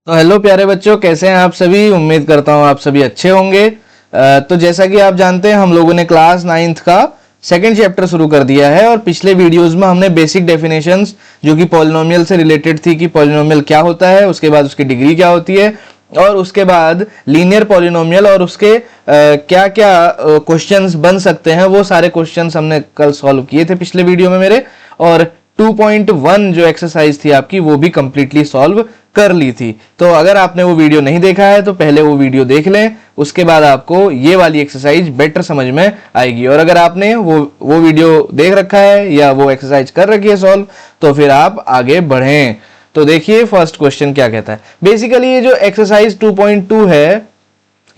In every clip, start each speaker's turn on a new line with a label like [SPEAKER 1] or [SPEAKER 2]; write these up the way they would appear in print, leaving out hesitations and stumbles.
[SPEAKER 1] तो हेलो प्यारे बच्चों, कैसे हैं आप सभी। उम्मीद करता हूं आप सभी अच्छे होंगे। तो जैसा कि आप जानते हैं, हम लोगों ने क्लास 9th का सेकंड चैप्टर शुरू कर दिया है और पिछले वीडियोस में हमने बेसिक डेफिनेशंस जो कि पॉलिनोमियल से रिलेटेड थी कि पॉलिनोमियल क्या होता है, उसके बाद उसकी डिग्री क्या होती है और उसके बाद लीनियर पॉलिनोमियल और उसके क्या क्या क्वेश्चंस बन सकते हैं, वो सारे क्वेश्चंस हमने कल सॉल्व किए थे पिछले वीडियो में मेरे। और 2.1 जो एक्सरसाइज थी आपकी, वो भी कंप्लीटली सॉल्व कर ली थी। तो अगर आपने वो वीडियो नहीं देखा है तो पहले वो वीडियो देख लें, उसके बाद आपको ये वाली एक्सरसाइज बेटर समझ में आएगी। और अगर आपने वो वीडियो देख रखा है या वो एक्सरसाइज कर रखी है सॉल्व, तो फिर आप आगे बढ़ें। तो देखिए फर्स्ट क्वेश्चन क्या कहता है। बेसिकली ये जो एक्सरसाइज 2.2 है,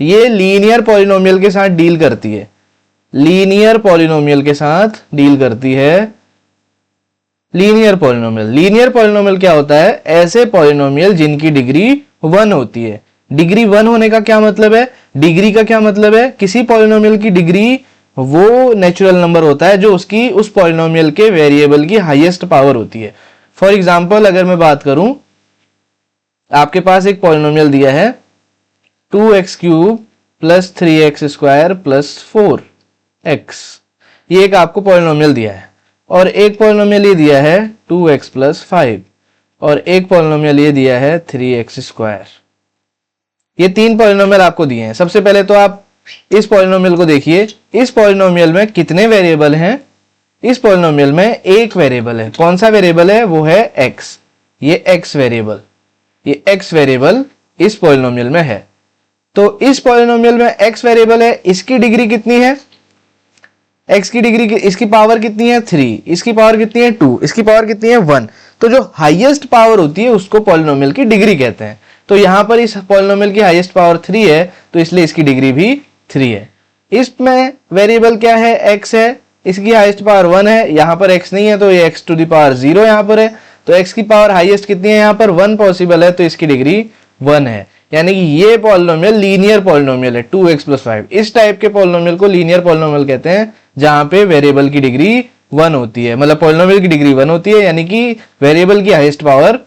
[SPEAKER 1] ये लीनियर पॉलिनोमियल के साथ डील करती है। लीनियर पॉलिनोमियल के साथ डील करती है। लीनियर पॉलिनोमियल क्या होता है? ऐसे पॉलिनोमियल जिनकी डिग्री 1 होती है। डिग्री 1 होने का क्या मतलब है? डिग्री का क्या मतलब है? किसी पॉलिनोमियल की डिग्री वो नेचुरल नंबर होता है जो उसकी उस पॉलिनोमियल के वेरिएबल की हाईएस्ट पावर होती है। फॉर एग्जांपल अगर मैं बात करूं, आपके पास एक पॉलिनोमियल दिया है 2x³ + 3x² + 4x। ये एक आपको पॉलिनोमियल दिया है। और एक पॉलिनोमियल ये दिया है 2x + 5 और एक पॉलिनोमियल ये दिया है 3x²। ये तीन पॉलिनोमियल आपको दिए हैं। सबसे पहले तो आप इस पॉलिनोमियल को देखिए। इस पॉलिनोमियल में कितने वेरिएबल हैं? इस पॉलिनोमियल में एक वेरिएबल है। कौन सा वेरिएबल है? वो है x। ये x वेरिएबल इस पॉलिनोमियल में है। तो इस पॉलिनोमियल में x वेरिएबल है, इसकी डिग्री कितनी है? x की डिग्री, इसकी पावर कितनी है? 3। इसकी पावर कितनी है? 2। इसकी पावर कितनी है? 1। तो जो हाईएस्ट पावर होती है उसको पॉलिनोमियल की डिग्री कहते हैं। तो यहां पर इस पॉलिनोमियल की हाईएस्ट पावर 3 है, तो इसलिए इसकी डिग्री भी 3 है। इसमें वेरिएबल क्या है? x है। इसकी हाईएस्ट पावर 1 है। यहां पर x नहीं है तो ये x⁻0 यहां पर है। तो x की पावर हाईएस्ट कितनी है? यहां पर 1 पॉसिबल है, तो इसकी डिग्री 1 है। यानी कि ये पॉलिनोमियल लीनियर पॉलिनोमियल है 2x + 5। इस टाइप के पॉलिनोमियल को लीनियर पॉलिनोमियल कहते हैं, जहां पे वेरिएबल की डिग्री 1 होती है। मतलब पॉलिनोमियल की डिग्री 1 होती है, यानी कि वेरिएबल की हाईएस्ट पावर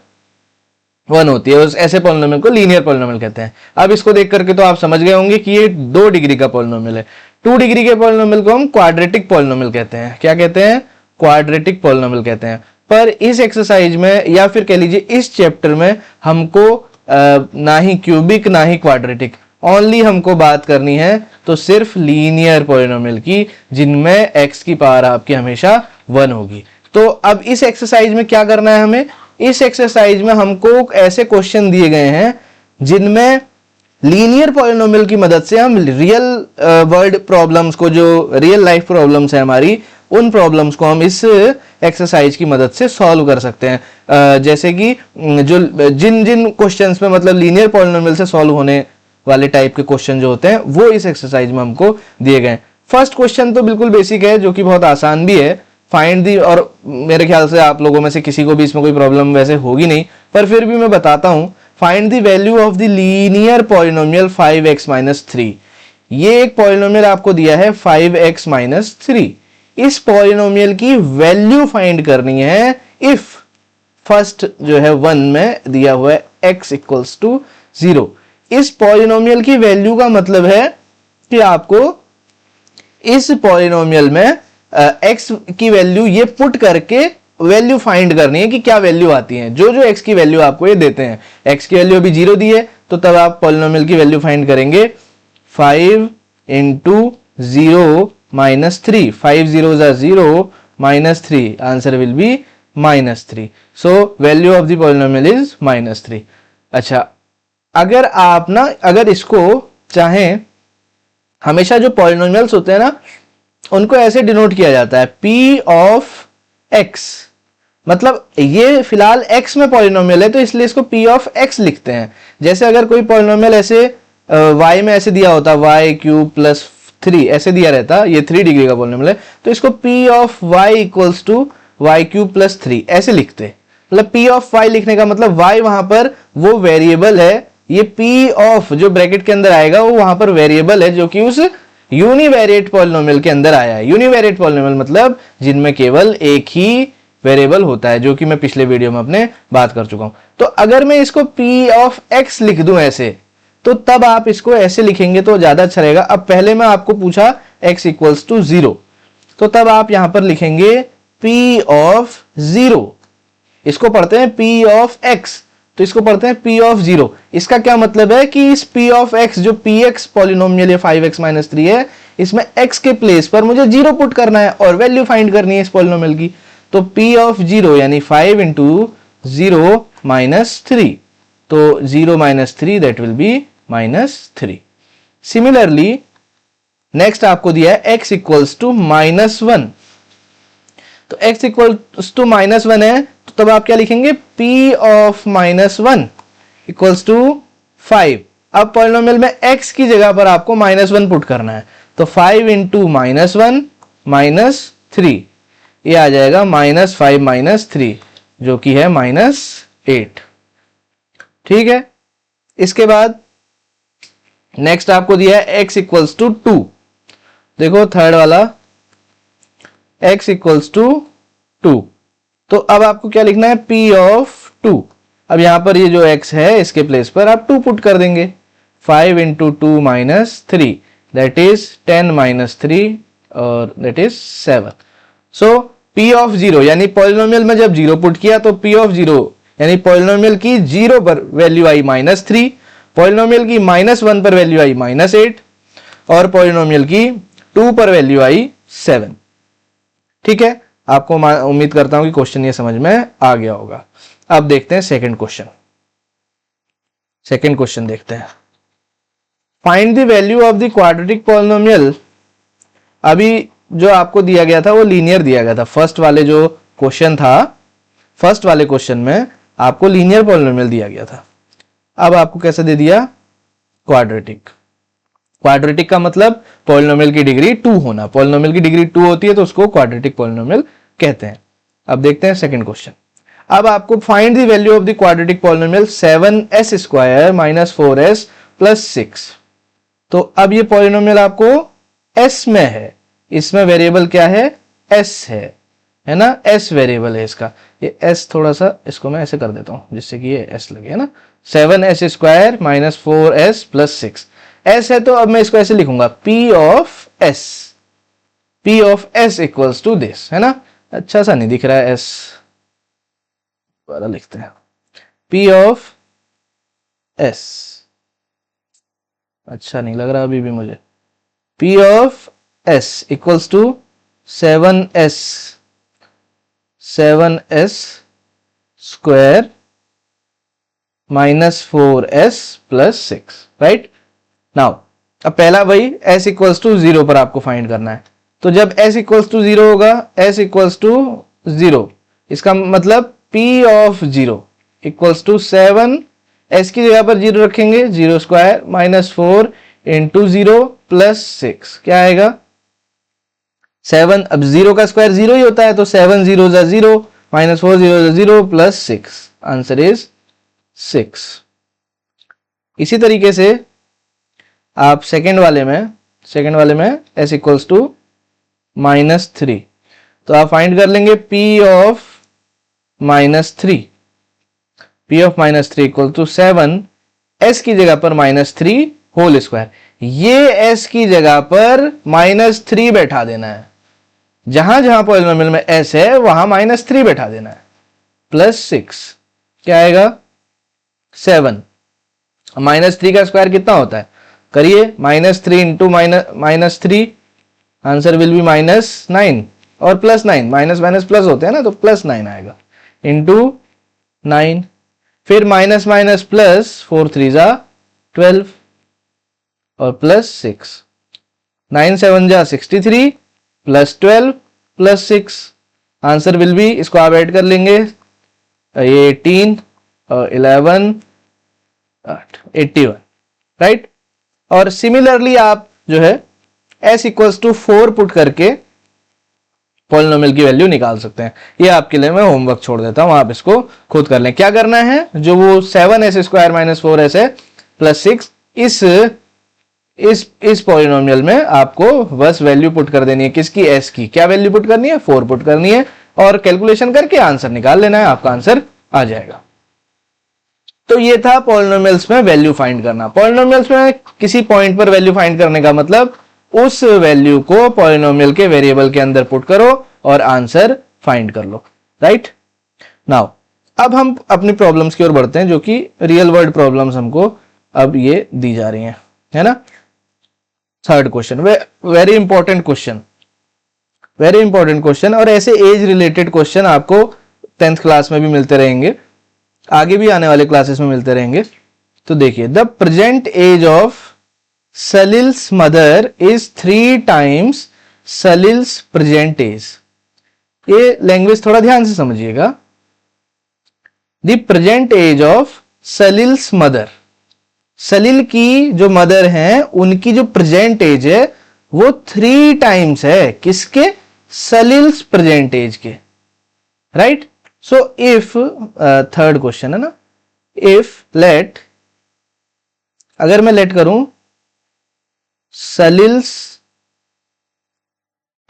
[SPEAKER 1] 1 होती है। ऐसे पॉलिनोमियल को लीनियर पॉलिनोमियल कहते हैं। अब इसको देख करके तो आप समझ गए होंगे कि ये 2 डिग्री का पॉलिनोमियल है। 2 डिग्री के पॉलिनोमियल को हम क्वाड्रेटिक पॉलिनोमियल कहते हैं। क्या कहते हैं? क्वाड्रेटिक पॉलिनोमियल कहते हैं। पर इस एक्सरसाइज में या फिर कह लीजिए इस चैप्टर में हमको ना ही क्यूबिक ना ही क्वाड्रेटिक, ओनली हमको बात करनी है तो सिर्फ लीनियर पॉलिनोमियल की, जिनमें x की पावर आपकी हमेशा 1 होगी। तो अब इस एक्सरसाइज में क्या करना है हमें? इस एक्सरसाइज में हमको ऐसे क्वेश्चन दिए गए हैं जिनमें लीनियर पॉलिनोमियल की मदद से हम रियल वर्ल्ड प्रॉब्लम्स को, जो रियल लाइफ प्रॉब्लम्स है हमारी, उन प्रॉब्लम्स को हम इस एक्सरसाइज की मदद से सॉल्व कर सकते हैं। जैसे कि जो जिन जिन क्वेश्चंस में मतलब लीनियर पॉलिनोमियल से सॉल्व होने वाले टाइप के क्वेश्चन जो होते हैं, वो इस एक्सरसाइज में हमको दिए गए। फर्स्ट क्वेश्चन तो बिल्कुल बेसिक है, जो कि बहुत आसान भी है। फाइंड दी, और मेरे ख्याल से आप लोगों में से किसी को भी इसमें कोई प्रॉब्लम वैसे होगी नहीं, पर फिर भी मैं बताता हूं। Find the value of the linear polynomial 5x - 3। ये एक पॉलिनोमियल आपको दिया है 5x - 3। इस पॉलिनोमियल की वैल्यू फाइंड करनी है इफ फर्स्ट जो है 1 में दिया हुआ है x = 0। इस पॉलिनोमियल की वैल्यू का मतलब है कि आपको इस पॉलिनोमियल में x की वैल्यू ये पुट करके वैल्यू फाइंड करनी है कि क्या वैल्यू आती है। जो जो x की वैल्यू आपको ये देते हैं, x की वैल्यू अभी 0 दी है, तो तब आप पॉलिनोमियल की वैल्यू फाइंड करेंगे 5 × 0 - 3। 5 0s are 0 - 3, answer will be -3। So value of the polynomial is -3। अच्छा, अगर इसको चाहें, हमेशा जो पॉलिनोमियल्स होते हैं ना, उनको ऐसे डिनोट किया जाता है P of x। मतलब ये फिलहाल x में पॉलिनोमियल है, तो इसलिए इसको P of x लिखते हैं। जैसे अगर कोई पॉलिनोमियल ऐसे y में ऐसे दिया होता, y³ + 3 ऐसे दिया रहता, ये 3 डिग्री का पॉलिनोमियल है, तो इसको P of y = y³ + 3 ऐसे लिखते। मतलब P of y लिखने का मतलब y वहां पर वो वेरिएबल है, ये P ऑफ जो ब्रैकेट के अंदर आएगा वो वहां पर वेरिएबल है जो कि उस यूनिवेरिएट पॉलिनोमियल के अंदर आया है। यूनिवेरिएट पॉलिनोमियल मतलब जिनमें केवल एक ही वेरिएबल होता है, जो कि मैं पिछले वीडियो में अपने बात कर चुका हूं। तो अगर मैं इसको p ऑफ x लिख दूं ऐसे, तो तब आप इसको ऐसे लिखेंगे तो ज्यादा अच्छा रहेगा। अब पहले मैं आपको पूछा x इक्वल्स टू 0, तो तब आप यहां पर लिखेंगे p ऑफ 0। इसको पढ़ते हैं p ऑफ x, तो इसको पढ़ते हैं p ऑफ 0। इसका क्या मतलब है कि इस p ऑफ x जो px पॉलिनोमियल या 5x माइनस 3 है, इसमें x के प्लेस पर मुझे 0 पुट करना है और वैल्यू फाइंड करनी है इस पॉलिनोमियल की। तो p ऑफ 0 यानी 5 इंटू 0 माइनस 3, तो 0 minus 3 that will B minus 3। Similarly next आपको दिया है x इक्वल्स टू माइनस 1, तो x इक्वल्स टू माइनस 1 है, तो तब आप क्या लिखेंगे p of minus 1 equals to 5। अब पॉलिनोमियल में x की जगह पर आपको माइनस 1 पुट करना है, तो 5 इंटू माइनस 1 माइनस 3, ये आ जाएगा माइनस 5 माइनस 3, जो कि है माइनस 8। ठीक है, इसके बाद नेक्स्ट आपको दिया है x इक्वल्स टू 2। देखो थर्ड वाला x इक्वल्स टू 2, तो अब आपको क्या लिखना है p ऑफ 2। अब यहां पर ये जो x है इसके प्लेस पर आप 2 पुट कर देंगे, 5 into 2 minus 3 that is 10 minus 3 और that is 7। So p of 0 यानी पॉलिनोमियल में जब 0 पुट किया तो p ऑफ 0 यानी पॉलिनोमियल की 0 पर वैल्यू आई माइनस 3, पॉलिनोमियल की माइनस 1 पर वैल्यू आई माइनस 8 और पॉलिनोमियल की 2 पर वैल्यू आई 7। ठीक है, आपको उम्मीद करता हूं कि क्वेश्चन ये समझ में आ गया होगा। अब देखते हैं सेकंड क्वेश्चन। सेकंड क्वेश्चन देखते हैं, find the value of the quadratic polynomial. अभी जो आपको दिया गया था वो लीनियर दिया गया था। फर्स्ट वाले जो क्वेश्चन था, फर्स्ट वाले क्वेश्चन में आपको लीनियर पॉलिनोमियल दिया गया था। अब आपको कैसे दे दिया, क्वाड्रेटिक। क्वाड्रेटिक का मतलब पॉलिनोमियल की डिग्री 2 होना। पॉलिनोमियल की डिग्री 2 होती है तो उसको क्वाड्रेटिक पॉलिनोमियल कहते हैं। अब देखते हैं सेकंड क्वेश्चन। अब आपको find the value of the quadratic polynomial 7s square minus 4s plus 6। तो अब ये पॉलिनोमियल आपको s में है, इसमें वेरिएबल क्या है, s है ना, s वेरिएबल है इसका। ये s थोड़ा सा इसको मैं ऐसे कर देता हूं जिससे कि ये s लगे, है ना। 7s square minus 4s plus 6 s है, तो अब मैं इसको ऐसे लिखूंगा p of s equals to this, है ना। अच्छा सा नहीं दिख रहा है s, दोबारा लिखते हैं p ऑफ s। अच्छा नहीं लग रहा अभी भी मुझे। p of s equals to 7s square minus 4s plus 6, right. Now अब पहला वही s इक्वल्स टू 0 पर आपको फाइंड करना है। तो जब s इक्वल्स टू 0 होगा, s इक्वल्स टू 0, इसका मतलब p of 0 equals to 7, s की जगह पर 0 रखेंगे, 0 स्क्वायर माइनस 4 इंटू 0 प्लस 6, क्या आएगा 7। अब 0 का स्क्वायर 0 ही होता है, तो 7 0 जा 0 माइनस 4 0 जा 0 प्लस 6, आंसर इज 6। इसी तरीके से आप सेकेंड वाले में s इक्वल्स टू माइनस 3, तो आप फाइंड कर लेंगे p of minus 3। p of minus 3 equal to 7, s की जगह पर माइनस 3 होल स्क्वायर। ये s की जगह पर माइनस 3 बैठा देना है, जहां जहां पॉलिनोमियल में s है वहां माइनस 3 बैठा देना है, प्लस 6, क्या आएगा 7। माइनस 3 का स्क्वायर कितना होता है, करिए, minus 3 into minus 3, answer will be minus 9 और प्लस 9, माइनस माइनस प्लस होते हैं ना, तो प्लस 9 आएगा इंटू 9, फिर माइनस माइनस प्लस 4 3 जा 12 और प्लस 6, 9 7 जा 63 plus 12 plus 6, answer will be, इसको आप ऐड कर लेंगे, ये 18 और 11 81, राइट। और सिमिलरली आप जो है s इक्वल्स टू 4 पुट करके पॉलिनोमियल की वैल्यू निकाल सकते हैं। ये आपके लिए मैं होमवर्क छोड़ देता हूं, आप इसको खुद कर लें। क्या करना है, जो वो 7s स्क्वायर माइनस 4s है प्लस 6, इस पॉलिनोमियल में आपको बस वैल्यू पुट कर देनी है, किसकी, s की। क्या वैल्यू पुट करनी है, 4 पुट करनी है। और कैलकुलेशन करके आंसर निकाल लेना है, आपका आंसर आ जाएगा। तो ये था पॉलिनोमियल्स में वैल्यू फाइंड करना। पॉलिनोमियल्स में किसी पॉइंट पर वैल्यू फाइंड करने का मतलब उस वैल्यू को पॉलिनोमियल के वेरिएबल के अंदर पुट करो और आंसर फाइंड कर लो, राइट। नाउ अब हम अपनी प्रॉब्लम्स की ओर बढ़ते हैं, जो कि रियल वर्ल्ड प्रॉब्लम्स हमको अब ये दी जा रही हैं, है ना। Third question, very important question, very important question. और ऐसे एज रिलेटेड क्वेश्चन आपको 10th क्लास में भी मिलते रहेंगे, आगे भी आने वाले क्लासेस में मिलते रहेंगे। तो देखिए, the present age of Salil's mother is 3 times Salil's present age. ये लैंग्वेज थोड़ा ध्यान से समझिएगा। The present age of Salil's mother, Salil की जो मदर हैं उनकी जो प्रेजेंट एज है वो 3 टाइम्स है किसके, सलील्स प्रेजेंट एज के, right. So if third question है ना, इफ लेट, अगर मैं लेट करूं Salil's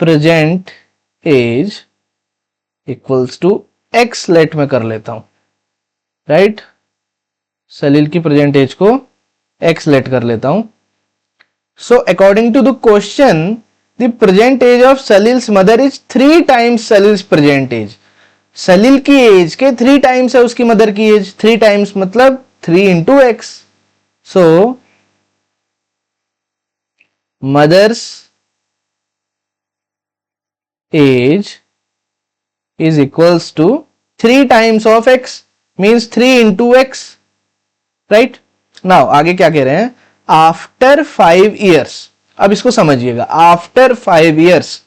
[SPEAKER 1] present age equals to x, let में कर लेता हूं, राइट। सलील की प्रेजेंट एज को एक्स लेट कर लेता हूं। So according to the question the present age of Salil's mother is 3 times Salil's present age. Salil की एज के 3 टाइम्स है उसकी मदर की एज, 3 टाइम्स मतलब 3 into x. So mother's age is equals to 3 times of x, means 3 into x, right. Now आगे क्या कह रहे हैं, आफ्टर 5 ईयर्स, अब इसको समझिएगा, after 5 years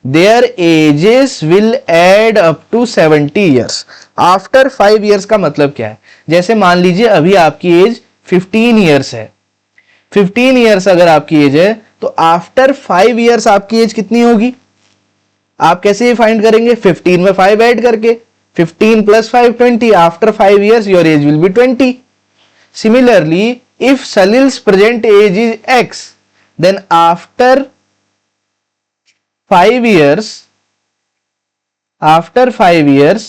[SPEAKER 1] their ages will add up to 70 years. After 5 years का मतलब क्या है, जैसे मान लीजिए अभी आपकी एज 15 ईयर्स है, 15 ईयर्स अगर आपकी एज है तो आफ्टर 5 ईयर्स आपकी एज कितनी होगी, आप कैसे फाइंड करेंगे, 15 में 5 ऐड करके, 15 plus 5 20, after 5 years your age will be 20। Similarly if Salil's present age is x, then after 5 years, after 5 years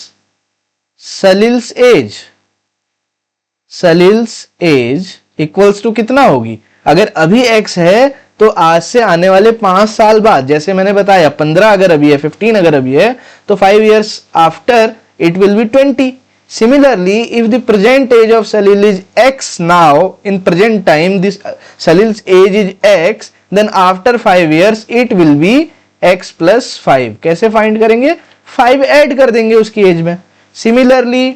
[SPEAKER 1] Salil's age equals to कितना होगी, अगर अभी x है तो आज से आने वाले 5 साल बाद, जैसे मैंने बताया 15 अगर अभी है, 15 अगर अभी है, तो 5 years after it will be 20. Similarly, if the present age of Salil is x now, in present time this Salil's age is x, then after 5 years it will be x plus 5. कैसे find करेंगे, 5 add कर देंगे उसकी age में। Similarly,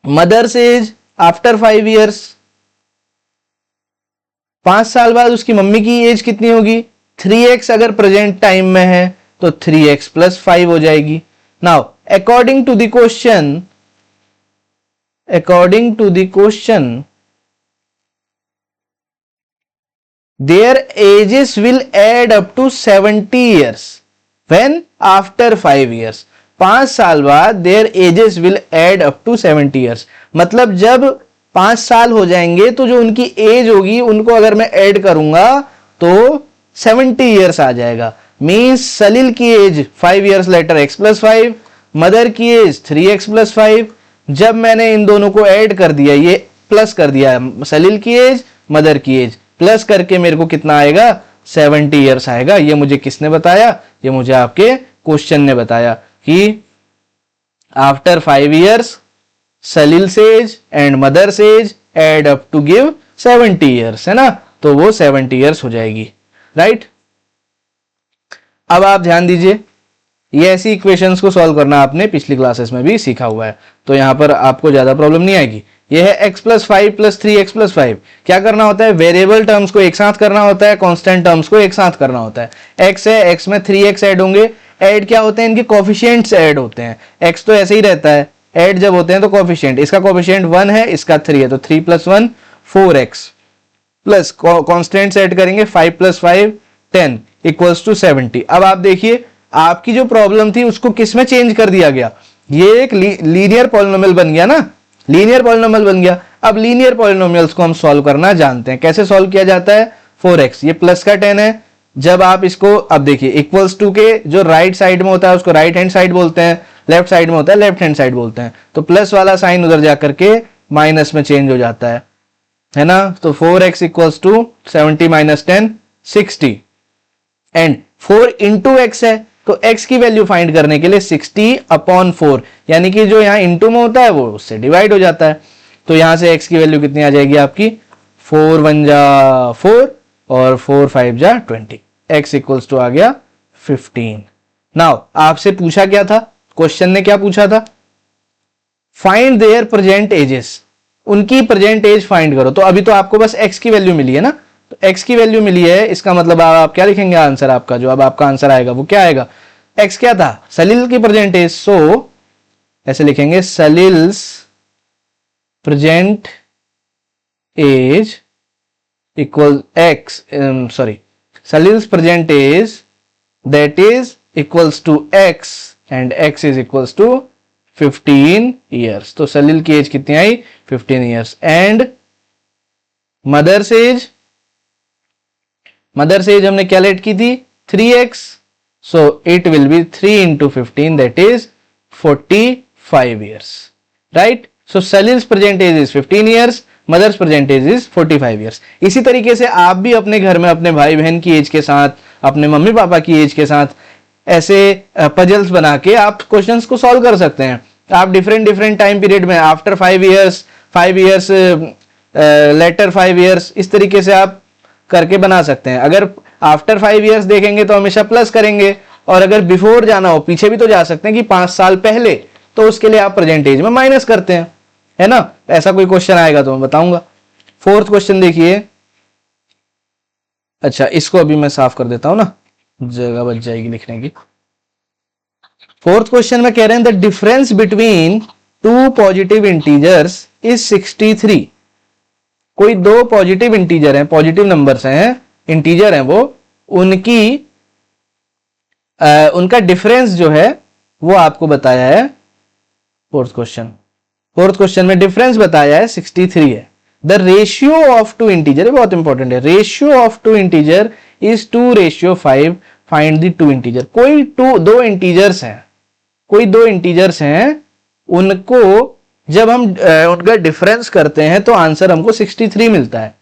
[SPEAKER 1] mother's age after 5 years, 5 साल बाद उसकी mummy की एज कितनी होगी, 3x अगर प्रेजेंट टाइम में है तो 3x plus 5 हो जाएगी। Now, according to the question, their ages will add up to 70 years. When? After 5 years. 5 साल बाद their ages will add up to 70 years. मतलब जब 5 साल हो जाएंगे तो जो उनकी एज होगी उनको अगर मैं ऐड करूंगा तो 70 years आ जाएगा। मीन्स सलील की age 5 years later x plus 5, mother की एज 3x plus 5। जब मैंने इन दोनों को ऐड कर दिया, ये प्लस कर दिया, सलील की एज मदर की एज प्लस करके मेरे को कितना आएगा, 70 years आएगा। ये मुझे किसने बताया, ये मुझे आपके क्वेश्चन ने बताया कि after 5 years Salil's age and mother's age add up to give 70 years, है ना, तो वो 70 years हो जाएगी, राइट। अब आप ध्यान दीजिए, ये ऐसी इक्वेशंस को सॉल्व करना आपने पिछली क्लासेस में भी सीखा हुआ है, तो यहां पर आपको ज्यादा प्रॉब्लम नहीं आएगी। ये है x plus 5 plus 3x plus 5। क्या करना होता है, वेरिएबल टर्म्स को एक साथ करना होता है, कांस्टेंट टर्म्स को एक साथ करना होता है। x है, x में 3x ऐड होंगे, ऐड क्या होते हैं, इनके कोफिशिएंट्स ऐड होते हैं। x तो ऐसे ही रहता है, ऐड जब होते हैं तो कोफिशिएंट, इसका कोफिशिएंट 1 है, इसका 3 है, तो 3 plus 1 4x plus constants add करेंगे 5 plus 5 10 इक्वल्स टू 70। अब आप देखिए आपकी जो प्रॉब्लम थी उसको किस में चेंज कर दिया गया, ये एक लीनियर पॉलिनोमियल बन गया ना, लीनियर पॉलिनोमियल बन गया। अब लीनियर पॉलिनोमियल्स को हम सॉल्व करना जानते हैं, कैसे सॉल्व किया जाता है, 4x, ये प्लस का 10 है, जब आप इसको, अब देखिए इक्वल्स टू के जो राइट साइड में होता है उसको राइट हैंड साइड बोलते हैं, लेफ्ट साइड में होता है लेफ्ट हैंड साइड बोलते हैं। तो प्लस वाला साइन उधर जाकर के माइनस में चेंज हो जाता है ना। तो 4x equals to 70 minus 10 60 and 4 into x है, तो x की वैल्यू फाइंड करने के लिए 60/4 यानी कि जो यहां इंटू में होता है वो उससे डिवाइड हो जाता है। तो यहां से x की वैल्यू कितनी आ जाएगी आपकी 4 1 जा 4 और 4 5 जा 20, x इक्वल्स टू आ गया 15। नाउ आपसे पूछा क्या था, क्वेश्चन ने क्या पूछा था, फाइंड देयर प्रेजेंट एजेस, उनकी प्रेजेंट एज फाइंड करो। तो अभी तो आपको बस x की वैल्यू मिली है ना, तो x की वैल्यू मिली है, इसका मतलब आप क्या लिखेंगे आंसर आपका, जो अब आपका आंसर आएगा वो क्या आएगा, x क्या था सलील की प्रेजेंट एज, सो ऐसे लिखेंगे Salil's present age equal x, sorry Salil's present age that is equals to x and x is equals to 15 years. तो सलील की एज कितनी आई 15 years and mother's age, mother's age हमने क्या लेट की थी 3x, so it will be 3 into 15 that is 45 years, right. So Salil's present age is 15 years, mother's present age is 45 years. इसी तरीके से आप भी अपने घर में अपने भाई बहन की एज के साथ, अपने मम्मी पापा की एज के साथ ऐसे पजल्स बना के आप क्वेश्चंस को सॉल्व कर सकते हैं। आप डिफरेंट टाइम पीरियड में after 5 years, 5 years later 5 years, इस तरीके से आप करके बना सकते हैं। अगर आफ्टर 5 ईयर्स देखेंगे तो हमेशा प्लस करेंगे, और अगर बिफोर जाना हो, पीछे भी तो जा सकते हैं कि 5 साल पहले, तो उसके लिए आप प्रेजेंट एज में माइनस करते हैं, है ना। ऐसा कोई क्वेश्चन आएगा तो मैं बताऊंगा। फोर्थ क्वेश्चन देखिए, अच्छा इसको अभी मैं साफ कर देता हूं ना, जगह बच जाएगी लिखने की। फोर्थ क्वेश्चन में कह रहे हैं the difference between two positive integers is 63। कोई दो पॉजिटिव इंटीजर हैं, पॉजिटिव नंबर्स हैं, इंटीजर हैं वो, उनका डिफरेंस जो है वो आपको बताया है। फोर्थ क्वेश्चन में डिफरेंस बताया है 63 है। The ratio of two integer, बहुत इंपॉर्टेंट है, ratio of two integer is 2:5, find the two integer. कोई दो इंटीजर्स हैं, उनको जब हम उनका डिफरेंस करते हैं तो आंसर हमको 63 मिलता है,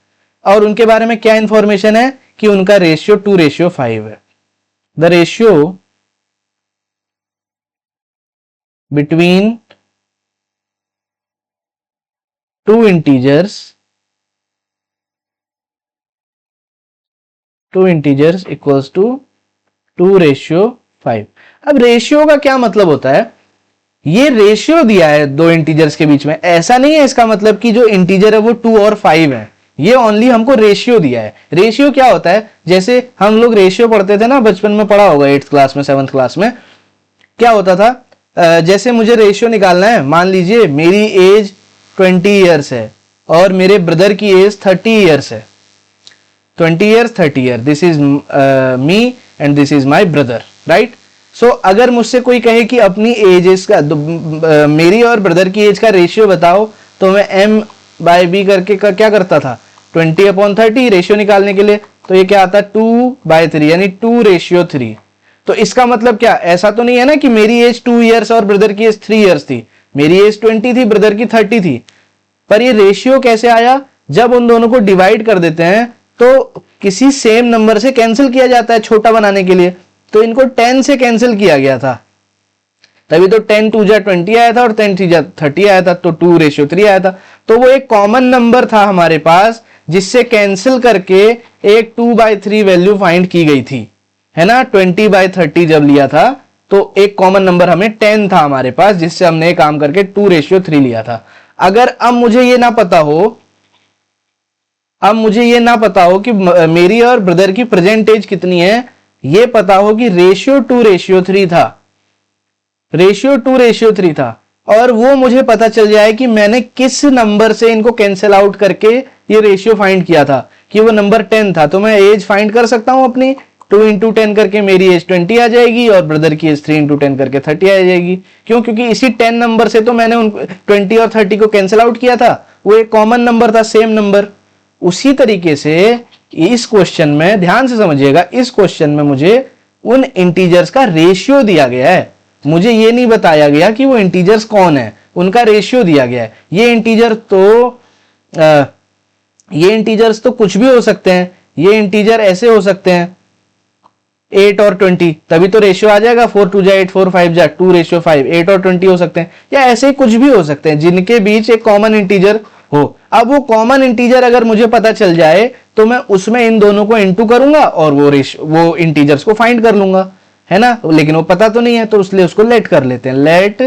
[SPEAKER 1] और उनके बारे में क्या इंफॉर्मेशन है कि उनका रेशियो 2:5 है। The ratio between two integers equals to 2:5। अब रेशियो का क्या मतलब होता है, ये रेशियो दिया है दो इंटीजर्स के बीच में, ऐसा नहीं है इसका मतलब कि जो इंटीजर है वो 2 और 5 है, ये ओनली हमको रेशियो दिया है। रेशियो क्या होता है, जैसे हम लोग रेशियो पढ़ते थे ना, बचपन में पढ़ा होगा 8th क्लास में 7th क्लास में, क्या होता था, जैसे मुझे रेशियो निकालना है, मान लीजिए मेरी एज 20 ईयर्स है और मेरे ब्रदर की एज 30 ईयर्स है, 20 years 30 year, this is me and this is my brother, right. So अगर मुझसे कोई कहे कि अपनी एजेस का, मेरी और ब्रदर की एज का रेशियो बताओ, तो मैं m/b करके क्या करता था, 20/30 रेशियो निकालने के लिए, तो ये क्या आता है 2/3 यानी 2:3। तो इसका मतलब क्या, ऐसा तो नहीं है ना कि मेरी एज 2 ईयर्स और ब्रदर की एज 3 ईयर्स थी, मेरी एज 20 थी, ब्रदर की 30 थी, पर ये रेशियो कैसे आया, जब उन दोनों को डिवाइड कर देते हैं तो किसी सेम नंबर से कैंसिल किया जाता है छोटा बनाने के लिए, तो इनको 10 से कैंसिल किया गया था, तभी तो 10 2 जा 20 आया था और 10 3 जा 30 आया था, तो 2:3 आया था। तो वो एक कॉमन नंबर था हमारे पास जिससे कैंसिल करके एक 2/3 वैल्यू फाइंड की गई थी, है ना। 20/30 जब लिया था तो एक कॉमन नंबर हमें 10 था हमारे पास, जिससे हमने काम करके 2:3 लिया था। अगर अब मुझे ये ना पता हो कि मेरी और ब्रदर की प्रेजेंट एज कितनी है, ये पता हो कि रेशियो 2:3 था, रेशियो 2:3 था, और वो मुझे पता चल जाए कि मैंने किस नंबर से इनको कैंसिल आउट करके ये रेशियो फाइंड किया था, कि वो नंबर 10 था, तो मैं एज फाइंड कर सकता हूं अपनी, 2 × 10 करके मेरी एज 20 आ जाएगी और ब्रदर की एज 3 × 10 करके 30 आ जाएगी। क्यों, क्योंकि इसी 10 नंबर से तो मैंने उन 20 और 30 को कैंसिल आउट किया था, वो एक कॉमन नंबर था, सेम नंबर। उसी तरीके से इस क्वेश्चन में ध्यान से समझिएगा, इस क्वेश्चन में मुझे उन इंटीजर्स का रेशियो दिया गया है, मुझे ये नहीं बताया गया कि वो इंटीजर्स कौन है, उनका रेशियो दिया गया है। ये इंटीजर्स तो कुछ भी हो सकते हैं, ये इंटीजर ऐसे हो सकते हैं 8 और 20, तभी तो रेशियो आ जाएगा 4 2 जा 8 4 5 जा 2 रेशियो 5, 8 और 20 हो सकते हैं, या ऐसे कुछ भी हो सकते हैं जिनके बीच एक कॉमन इंटीजर हो। अब वो कॉमन इंटीजर अगर मुझे पता चल जाए तो मैं उसमें इन दोनों को इनटू करूंगा और वो इंटीजर्स को फाइंड कर लूंगा, है ना। लेकिन वो पता तो नहीं है, तो इसलिए उसको लेट कर लेते हैं। लेट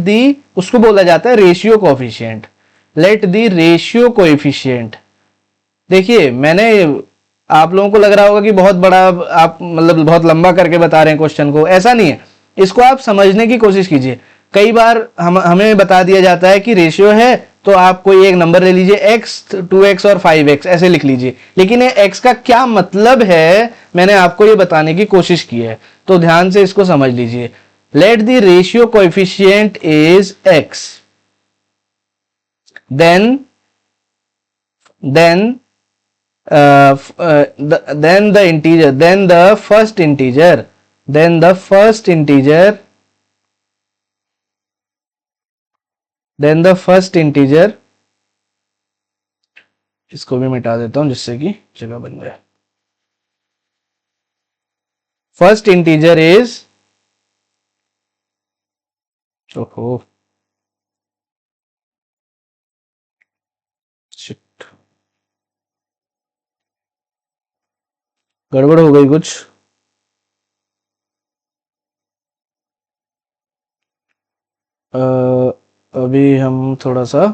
[SPEAKER 1] दी उसको बोला जाता है ratio coefficient, let the ratio coefficient. देखिए मैंने, आप लोगों को लग रहा होगा कि बहुत बड़ा, आप मतलब बहुत लंबा करके बता रहे हैं क्वेश्चन को, ऐसा नहीं है। इसको आप समझने की कोशिश कीजिए। कई बार हमें बता दिया जाता है कि रेशियो है, तो आप कोई एक नंबर ले लीजिए x, 2x और 5x ऐसे लिख लीजिए, लेकिन ये x का क्या मतलब है मैंने आपको ये बताने की कोशिश की है, तो ध्यान से इसको समझ लीजिए। Let the ratio coefficient is x, then the first integer, इसको भी मिटा देता हूं जिससे कि जगह बन जाए। फर्स्ट इंटीजर इज, ओहो शिट, गड़बड़ हो गई कुछ। अभी हम थोड़ा सा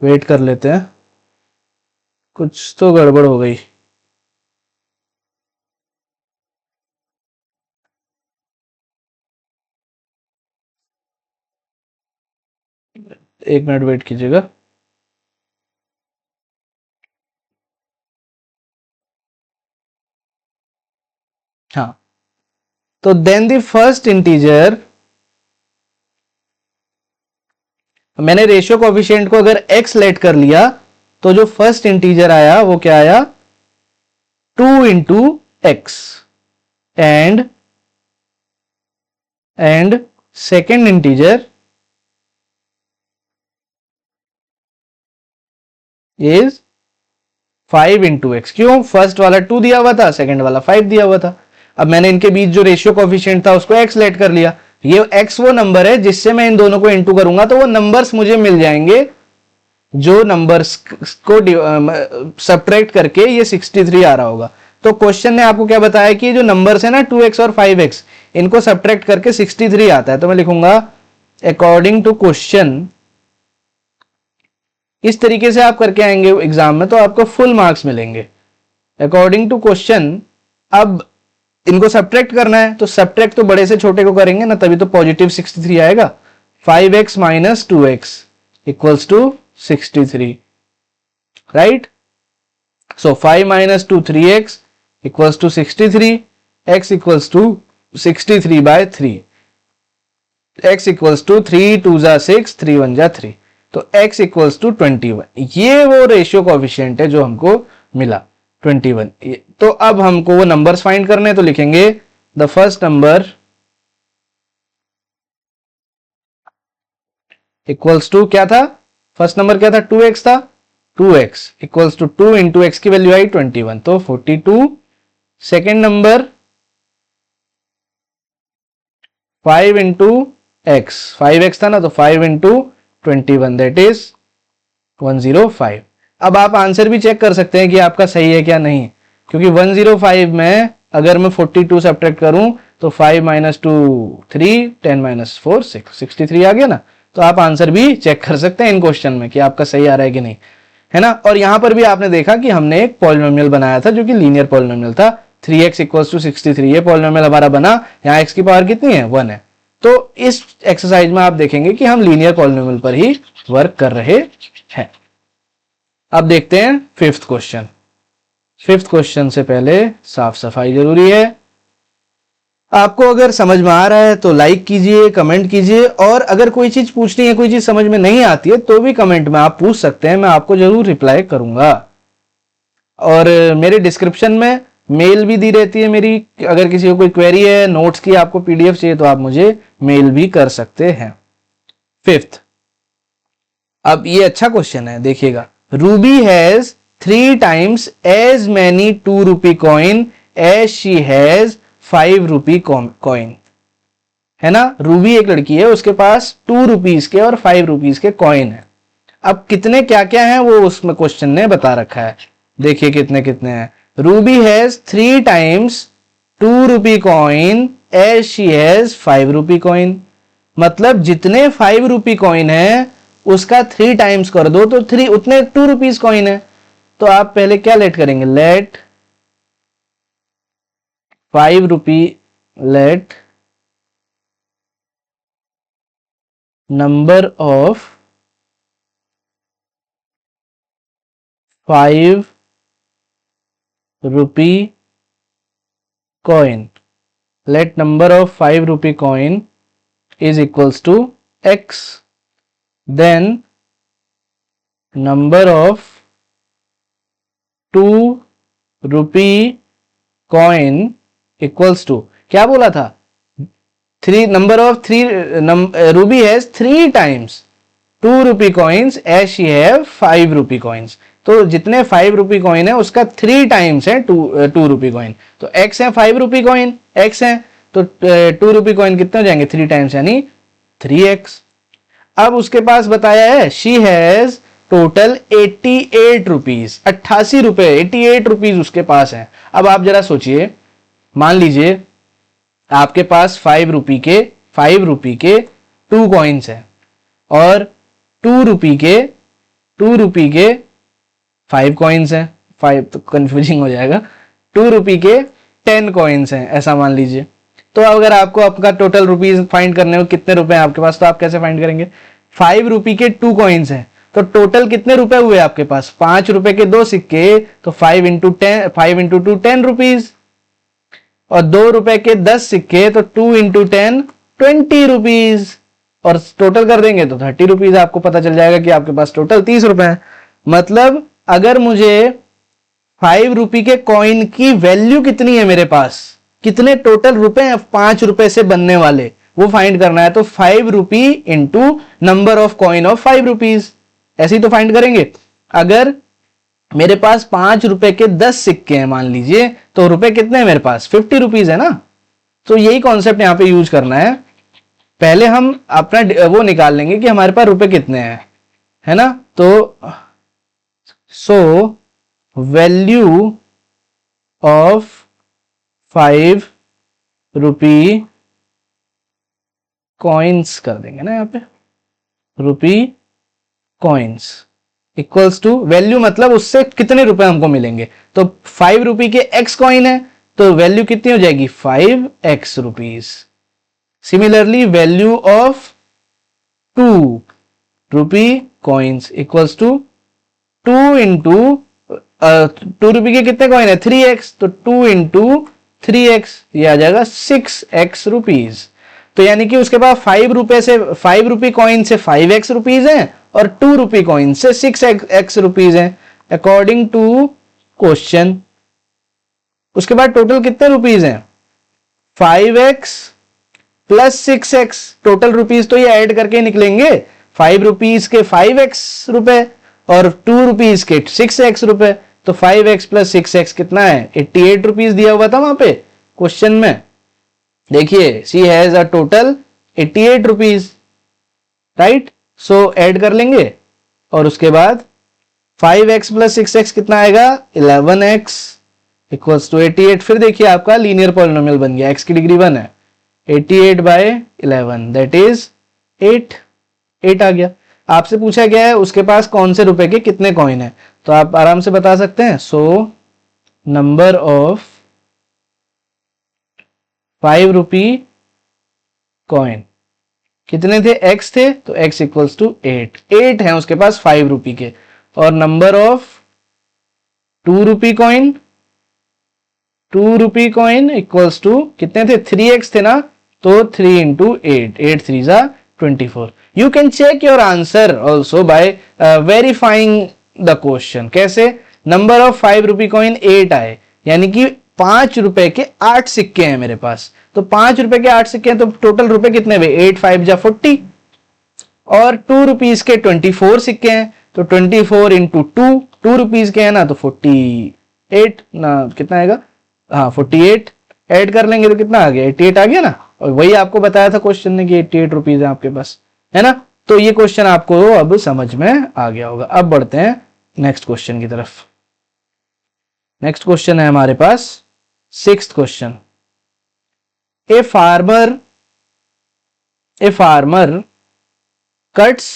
[SPEAKER 1] वेट कर लेते हैं, कुछ तो गड़बड़ हो गई। एक मिनट वेट कीजिएगा। हाँ, तो देन द फर्स्ट इंटीजर, मैंने रेशियो कोएफिशिएंट को अगर x लेट कर लिया तो जो फर्स्ट इंटीजर आया वो क्या आया, 2 into x, and second integer is 5 into x. क्यों, फर्स्ट वाला 2 दिया हुआ था, सेकेंड वाला 5 दिया हुआ था। अब मैंने इनके बीच जो रेशियो कोएफिशिएंट था उसको x लेट कर लिया। ये x वो नंबर है जिससे मैं इन दोनों को इंटू करूंगा तो वो नंबर्स मुझे मिल जाएंगे, जो नंबर्स को सब्ट्रैक्ट करके ये 63 आ रहा होगा। तो क्वेश्चन ने आपको क्या बताया कि जो नंबर्स है ना 2x और 5x, इनको सब्ट्रैक्ट करके 63 आता है। तो मैं लिखूंगा अकॉर्डिंग टू क्वेश्चन, इस तरीके से आप करके आएंगे एग्जाम में तो आपको फुल मार्क्स मिलेंगे। अकॉर्डिंग टू क्वेश्चन, अब इनको सब्ट्रैक्ट करना है तो सब्ट्रैक्ट तो बड़े से छोटे को करेंगे ना, तभी तो पॉजिटिव 63 आएगा। 5x minus 2x equals to 63, right. So 5 minus 2 3x equals to 63, x equals to 63 by 3, x equals to 3 2 जा 6 3 1 जा 3, तो x इक्वल्स टू 21। ये वो रेशियो कोएफिशिएंट है जो हमको मिला 21। तो अब हमको वो नंबर्स फाइंड करने, तो लिखेंगे the first number equals to, क्या था फर्स्ट नंबर, क्या था 2x था, 2x equals to 2 into x की वैल्यू आई 21 तो 42। Second number 5 into x, 5x था ना, तो 5 इंटू 21 दैट इज 105। अब आप आंसर भी चेक कर सकते हैं कि आपका सही है क्या नहीं, क्योंकि 105 में अगर मैं 42 सब्ट्रैक्ट करूं तो 5 माइनस 2 3, 10 माइनस 4 6, 63 आ गया ना। तो आप आंसर भी चेक कर सकते हैं इन क्वेश्चन में कि आपका सही आ रहा है कि नहीं, है ना। और यहां पर भी आपने देखा कि हमने एक पॉलिनोमियल बनाया था जो कि लीनियर पॉलिनोमियल था, 3x इक्वल्स टू 63। ये पॉलिनोमियल हमारा बना, यहाँ x की पावर कितनी है 1 है। तो इस एक्सरसाइज में आप देखेंगे कि हम लीनियर पॉलिनोमियल पर ही वर्क कर रहे हैं। अब देखते हैं फिफ्थ क्वेश्चन। फिफ्थ क्वेश्चन से पहले साफ सफाई जरूरी है। आपको अगर समझ में आ रहा है तो लाइक कीजिए, कमेंट कीजिए, और अगर कोई चीज पूछनी है, कोई चीज समझ में नहीं आती है तो भी कमेंट में आप पूछ सकते हैं, मैं आपको जरूर रिप्लाई करूंगा। और मेरे डिस्क्रिप्शन में मेल भी दी रहती है मेरी, अगर किसी को कोई क्वेरी है नोट्स की, आपको पीडीएफ चाहिए तो आप मुझे मेल भी कर सकते हैं। फिफ्थ, अब ये अच्छा क्वेश्चन है, देखिएगा। Ruby has 3 times as many 2 rupee coin as she has 5 rupee coin, है ना। रूबी एक लड़की है, उसके पास 2 rupees के और 5 rupees के कॉइन है। अब कितने क्या क्या हैं वो उसमें क्वेश्चन ने बता रखा है, देखिए कितने कितने हैं। Ruby has 3 times 2 rupee coin as she has 5 rupee coin, मतलब जितने 5 rupee कॉइन है उसका 3 times कर दो तो 3 उतने 2 rupees कॉइन है। तो आप पहले क्या लेट करेंगे, let 5 rupee, let number of 5 rupee coin, let number of 5 rupee coin is equals to x, then number of 2 rupee coin equals to, क्या बोला था, 3 number of 3 Ruby has 3 times 2 rupee coins as she have 5 rupee coins, तो जितने 5 rupee coin है उसका 3 times है 2 rupee coin, तो x है 5 rupee coin, x है तो 2 rupee coin कितने हो जाएंगे 3 times यानी 3x। अब उसके पास बताया है she has टोटल 88 रुपीज, 88 रुपए, 88 रुपीज उसके पास है। अब आप जरा सोचिए, मान लीजिए आपके पास 5 रुपी के 2 कॉइन्स है और 2 रुपी के 5 कॉइन्स हैं, 5 तो कंफ्यूजिंग हो जाएगा, 2 रुपी के 10 कॉइन्स हैं, ऐसा मान लीजिए। तो अगर आपको आपका टोटल रुपीज फाइंड करने हो कितने रुपए हैं आपके पास, तो आप कैसे फाइंड करेंगे, 5 रुपी के 2 कॉइन्स हैं तो टोटल कितने रुपए हुए आपके पास, 5 रुपए के 2 सिक्के, तो 5 इंटू 2 10 रुपीज, और 2 रुपए के 10 सिक्के तो 2 इंटू 10 20 रुपीज, और टोटल कर देंगे तो 30 रुपीज, आपको पता चल जाएगा कि आपके पास टोटल 30 रुपए है। मतलब अगर मुझे 5 रुपी के कॉइन की वैल्यू कितनी है मेरे पास, कितने टोटल रुपए हैं 5 रुपए से बनने वाले, वो फाइंड करना है, तो 5 rupee into number of coin of 5 rupees, ऐसे ही तो फाइंड करेंगे। अगर मेरे पास 5 रुपए के 10 सिक्के हैं मान लीजिए, तो रुपए कितने हैं मेरे पास, 50 रुपीज है ना। तो यही कॉन्सेप्ट यहां पे यूज करना है। पहले हम अपना वो निकाल लेंगे कि हमारे पास रुपए कितने हैं, है ना। तो so value of 5 rupee coins कर देंगे ना यहाँ पे, rupee coins equals to value, मतलब उससे कितने रुपए हमको मिलेंगे। तो 5 रुपी के x कॉइन है तो वैल्यू कितनी हो जाएगी 5x rupees. Similarly value of 2 rupee coins equals to 2 into 2 rupee के कितने कॉइन है 3x, तो 2 इंटू 3x ये आ जाएगा 6x रुपीज। तो यानी कि उसके पास 5 रुपी कॉइन से 5x रुपीज है और 2 रुपी कॉइन से 6x रुपीज है अकॉर्डिंग टू क्वेश्चन। उसके बाद टोटल कितने रुपीज हैं 5x plus 6x, total rupees तो ये ऐड करके निकलेंगे, 5 रुपीज के 5x रुपए और 2 रुपीज के 6x रुपए, तो 5x प्लस 6x कितना है 88 रुपीज दिया हुआ था वहां पे क्वेश्चन में। देखिए she has a total 88 rupees, right. So add कर लेंगे और उसके बाद 5x प्लस 6x कितना आएगा 11x इक्वल्स टू 88। फिर देखिए आपका लीनियर पॉलिनोमियल बन गया, x की डिग्री 1 है, 88 बाय 11 दैट इज 8 आ गया। आपसे पूछा गया है उसके पास कौन से रुपए के कितने कॉइन है, तो आप आराम से बता सकते हैं। So number of 5 rupee coin कितने थे x थे, तो x इक्वल्स टू 8 है उसके पास 5 रुपी के, और number of 2 rupee coin equals to कितने थे 3x थे ना, तो 3 इंटू 8 3 जा 24। You can check your answer also by verifying the question. कैसे, नंबर ऑफ 5 रुपी कॉइन 8 आए, यानी कि 5 रुपए के 8 सिक्के हैं मेरे पास। तो 5 रुपए के 8 सिक्के हैं, तो टोटल रुपए कितने हुए? 8 5 जा 40, और 2 रुपीज के 24 सिक्के हैं, तो 24 इंटू 2 रुपीज के हैं ना, तो 48 ना, कितना आएगा? हाँ 48, ऐड कर लेंगे तो कितना आ गया? 88 आ गया ना। और वही आपको बताया था क्वेश्चन ने कि 88 रुपीज है आपके पास, है ना। तो ये क्वेश्चन आपको अब समझ में आ गया होगा। अब बढ़ते हैं नेक्स्ट क्वेश्चन की तरफ। नेक्स्ट क्वेश्चन है हमारे पास 6th question. A farmer cuts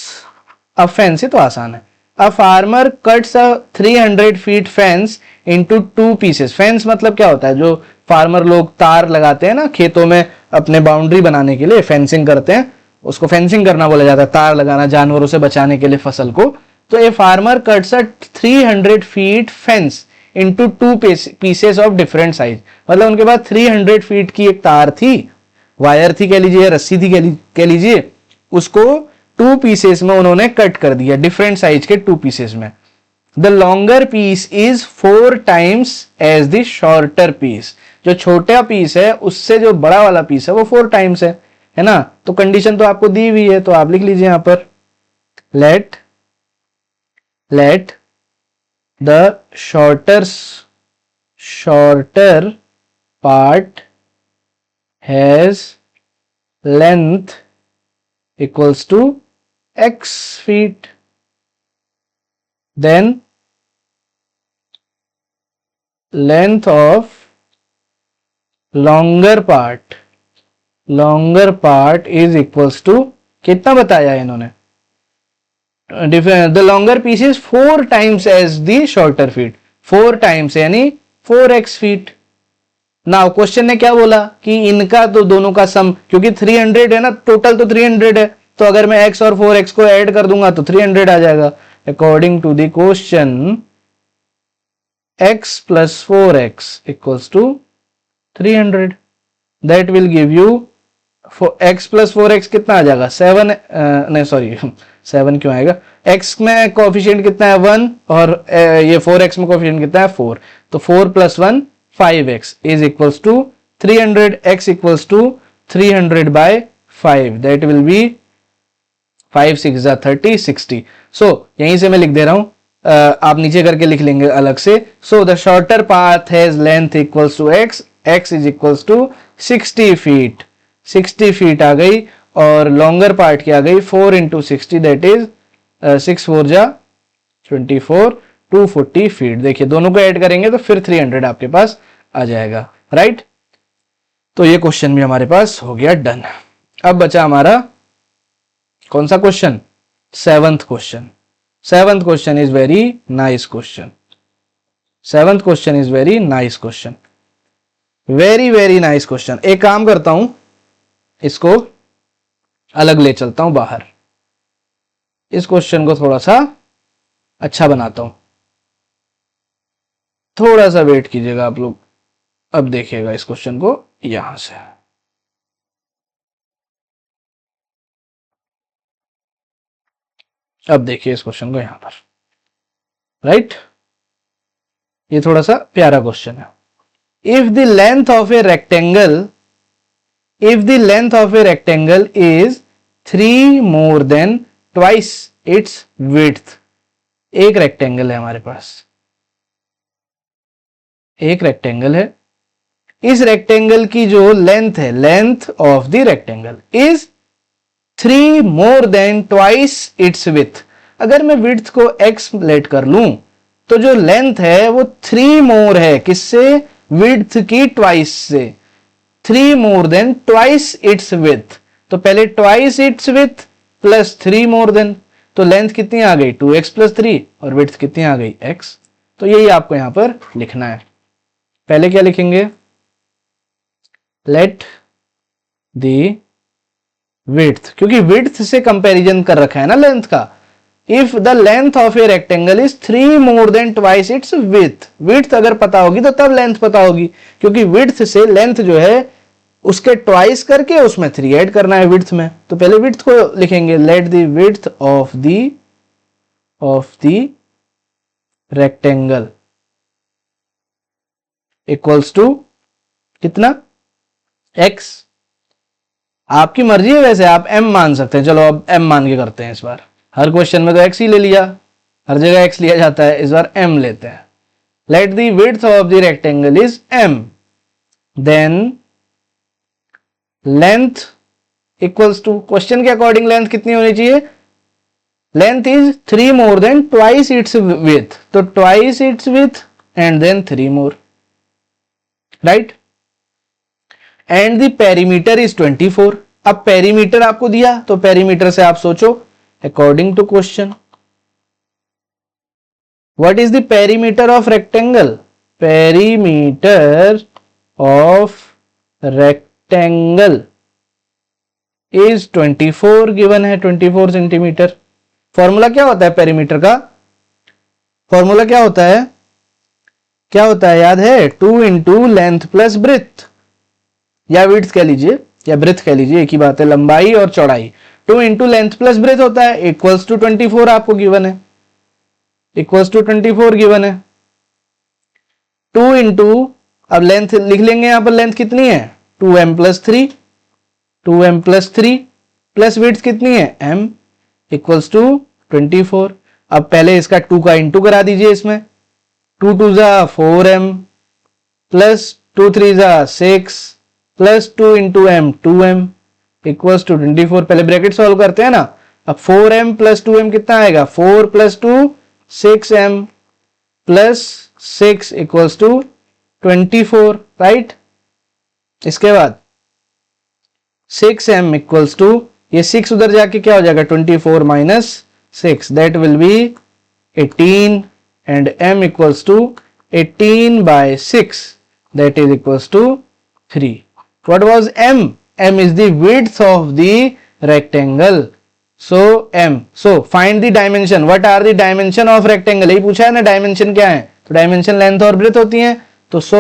[SPEAKER 1] a fence, तो आसान है। A farmer cuts a 300 feet fence into 2 pieces. Fence मतलब क्या होता है? जो फार्मर लोग तार लगाते हैं ना खेतों में अपने बाउंड्री बनाने के लिए, फेंसिंग करते हैं, उसको फेंसिंग करना बोला जाता है, तार लगाना जानवरों से बचाने के लिए फसल को। तो a farmer cuts a 300 feet fence into 2 pieces of different size. मतलब उनके पास 300 फीट की एक तार थी, वायर थी कह लीजिए, रस्सी थी कह लीजिए, उसको 2 पीसेस में उन्होंने कट कर दिया, डिफरेंट साइज के 2 पीसेस में। The longer piece is 4 times as the shorter piece. जो छोटा पीस है उससे जो बड़ा वाला पीस है वो 4 टाइम्स है ना। तो कंडीशन तो आपको दी हुई है, तो आप लिख लीजिए यहां पर, let the shorter part has length equals to x feet, then length of longer part is equals to, कितना बताया है इन्होंने? The longer piece is 4 times as the shorter feet, 4 times यानी 4x feet। नाउ क्वेश्चन ने क्या बोला कि इनका तो दोनों का सम, क्योंकि 300 है ना, टोटल तो 300 है, तो अगर मैं x और 4x को ऐड कर दूंगा तो 300 आ जाएगा। According to the question x plus 4x equals to 300, that will give you x plus 4x कितना आ जाएगा? 7 नहीं सॉरी 7 क्यों आएगा? x में कोएफिशिएंट कितना है? 1, और ये 4x में कोएफिशिएंट कितना है? 4। तो 4 plus 1 5x is equals to 300, x equals to 300 by 5, that will be 5 6 30 60। so यहीं से मैं लिख दे रहा हूं, आप नीचे करके लिख लेंगे अलग से। so the shorter path has length equals to x is equals to 60 feet, 60 feet आ गई, और longer part की आ गई 4 into 60, that is 6 4 जा 24, 240 फीट। देखिए दोनों को ऐड करेंगे तो फिर 300 आपके पास आ जाएगा, राइट। तो ये क्वेश्चन भी हमारे पास हो गया डन। अब बचा हमारा कौन सा question? 7th question. 7th question is very nice question. 7th question is very nice question, very very nice question. एक काम करता हूं, इसको अलग ले चलता हूं बाहर, इस क्वेश्चन को थोड़ा सा अच्छा बनाता हूं। थोड़ा सा वेट कीजिएगा आप लोग, अब देखिएगा इस क्वेश्चन को यहां से। अब देखिए इस क्वेश्चन को यहां पर, राइट। ये थोड़ा सा प्यारा क्वेश्चन है। If the length of a rectangle is 3 more than twice its width। एक रेक्टेंगल है हमारे पास, एक रेक्टेंगल है, इस रेक्टेंगल की जो लेंथ है, length of the rectangle is 3 more than twice its width। अगर मैं विड्थ को x लेट कर लूं तो जो लेंथ है वो 3 more है, किससे? विड्थ की ट्वाइस से। 3 more than twice its width, तो पहले twice its width plus 3 more than, तो लेंथ कितनी आ गई? 2x plus 3, और विड्थ कितनी आ गई? x। तो यही आपको यहां पर लिखना है। पहले क्या लिखेंगे? लेट द विड्थ, क्योंकि विड्थ से कंपैरिजन कर रखा है ना लेंथ का। If the length of a rectangle is 3 more than twice its width, width अगर पता होगी तो तब लेंथ पता होगी, क्योंकि विड्थ से लेंथ जो है उसके ट्वाइस करके उसमें 3 ऐड करना है विड्थ में। तो पहले विड्थ को लिखेंगे, let the width of the rectangle equals to कितना, x। आपकी मर्जी है, वैसे आप m मान सकते हैं। चलो अब m मान के करते हैं इस बार। हर क्वेश्चन में तो x ही ले लिया, हर जगह x लिया जाता है, इस बार m लेते हैं। Let the width of the rectangle is m, then length equals to, question के अकॉर्डिंग लेंथ कितनी होनी चाहिए, length is 3 more than twice its width, तो twice its width and then 3 more, right. And the perimeter is 24। अब perimeter आपको दिया तो perimeter से आप सोचो according to question, what is the perimeter of rectangle, perimeter of rectangle is 24 given है, 24 centimetre. Formula क्या होता है पेरीमीटर का, फॉर्मूला क्या होता है, क्या होता है याद है, 2 इंटू लेंथ प्लस ब्रेथ, या विड्थ कह लीजिए या ब्रेथ कह लीजिए, एक ही बात है, लंबाई और चौड़ाई। 2 इंटू लेंथ प्लस ब्रेथ होता है, इक्वल्स टू 24 आपको गिवन है, इक्वल्स टू 24 गिवन है। 2 इंटू, अब लेंथ लिख लेंगे यहां पर, लेंथ कितनी है 2m plus 3, 2m plus 3 plus width कितनी है m, इक्वल्स टू 24। अब पहले इसका 2 का इंटू करा दीजिए इसमें, 2 2 जा 4m प्लस 2 3 जा 6 plus 2 into m 2m equals to 24। पहले ब्रैकेट सॉल्व करते हैं ना। अब 4m प्लस 2m कितना आएगा, 4 plus 2 6m plus 6 equals to 24, right. इसके बाद 6m इक्वल्स टू, ये 6 उधर जाके क्या हो जाएगा 24 minus 6, that will be 18 and m equals to 18 by 6, that is equals to 3. What was m? m is the width of the rectangle. So m. So find the dimension. What are the dimension of rectangle? यही पूछा है ना, dimension क्या है, तो dimension length और breath होती है। तो सो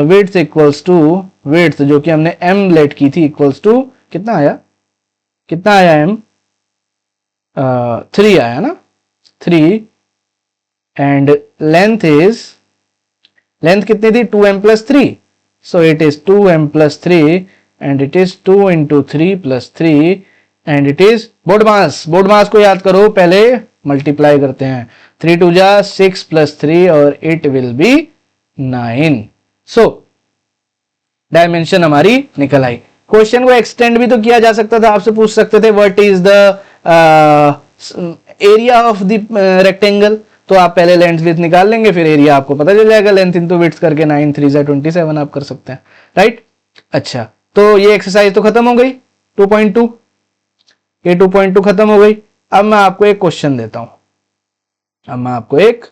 [SPEAKER 1] width इक्वल्स टू, width जो कि हमने m लेट की थी इक्वल्स टू कितना आया, कितना आया m, 3 आया ना, 3 एंड लेंथ इज, लेंथ कितनी थी 2m plus 3, so it is 2m plus 3 and it is 2 into 3 plus 3 and it is BODMAS. BODMAS को याद करो, पहले मल्टीप्लाई करते हैं, 3 2 जा 6 प्लस 3 और it will B 9। So dimension हमारी निकल आई। क्वेश्चन को एक्सटेंड भी तो किया जा सकता था, आपसे पूछ सकते थे what is the area of the rectangle, तो आप पहले लेंथ विड्थ निकाल लेंगे, फिर एरिया आपको पता चल जाएगा, लेंथ इंटू विड्थ करके 9 3 जा 27 आप कर सकते हैं, राइट। अच्छा, तो ये एक्सरसाइज तो खत्म हो गई 2.2, ये 2.2 खत्म हो गई। अब मैं आपको एक क्वेश्चन देता हूं, अब मैं आपको एक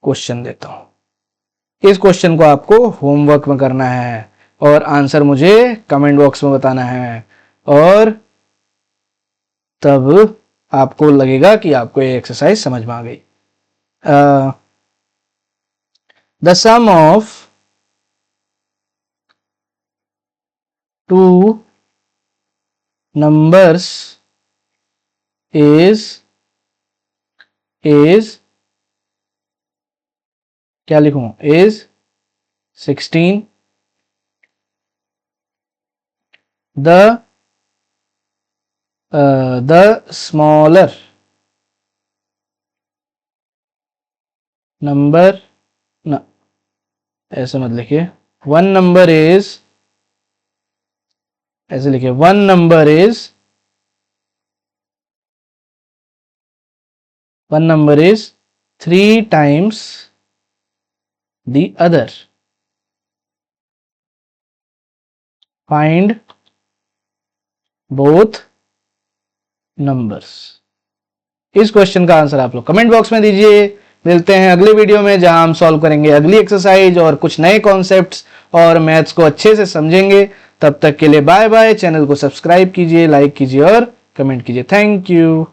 [SPEAKER 1] क्वेश्चन देता हूं। इस क्वेश्चन को आपको होमवर्क में करना है और आंसर मुझे कमेंट बॉक्स में बताना है, और तब आपको लगेगा कि आपको ये एक्सरसाइज समझ में आ गई। The sum of two numbers is क्या लिखूं, is 16, the smaller number, ना ऐसे मत लिखिए, वन नंबर इज, ऐसे लिखिए, one number is 3 times the other, find both numbers। इस क्वेश्चन का आंसर आप लोग कमेंट बॉक्स में दीजिए। मिलते हैं अगले वीडियो में, जहां हम सॉल्व करेंगे अगली एक्सरसाइज और कुछ नए कॉन्सेप्ट्स और मैथ्स को अच्छे से समझेंगे। तब तक के लिए बाय बाय। चैनल को सब्सक्राइब कीजिए, लाइक कीजिए और कमेंट कीजिए। Thank you.